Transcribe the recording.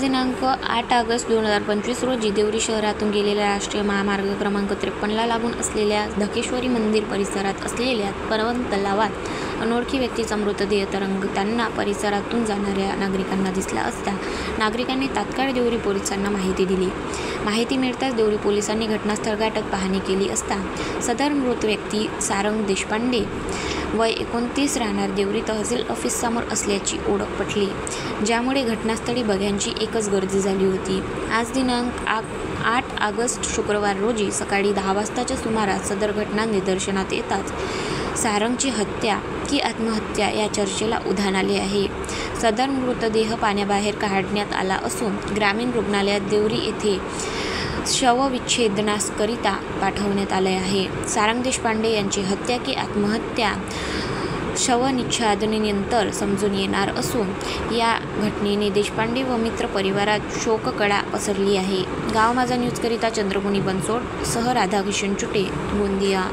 दिनांक 8 ऑगस्ट 2025 रोजी देवरी शहरातून गेलेल्या राष्ट्रीय महामार्ग क्रमांक 53ला लागून असलेल्या धकेश्वरी मंदिर परिसरात असलेल्या पर्वत तलावात अनोळखी व्यक्तीचा मृतदेह तरंगताना परिसरातून जाणाऱ्या नागरिकांना दिसला असता नागरिकांनी तात्काळ देवरी पोलिसांना माहिती दिली. माहिती मिळताच देवरी पोलिसांनी घटनास्थळ गाठत पाहणी केली असता सदर मृत व्यक्ती सारंग देशपांडे वय 29 राहणार देवरी तहसील ऑफिससमोर असल्याची ओळख पटली, ज्यामुळे घटनास्थळी बघ्यांची एकच गर्दी झाली होती. आज दिनांक 8 ऑगस्ट शुक्रवार रोजी सकाळी 10 वाजताच्या सुमारास सदर घटना निदर्शनात येताच सारंगची हत्या की आत्महत्या या चर्चेला उधाण आले आहे. सदर मृतदेह पाण्याबाहेर काढण्यात आला असून ग्रामीण रुग्णालयात देवरी येथे शवविच्छेदनाकरिता पाठवण्यात आले आहे. सारंग देशपांडे यांची हत्या की आत्महत्या शवविच्छेदनानंतर समजून येणार असून या घटनेने देशपांडे व मित्र परिवारात शोककळा पसरली आहे. गाव माझा न्यूजकरिता चंद्रपुनी बनसोड सह राधाकिशन चुटे, गोंदिया.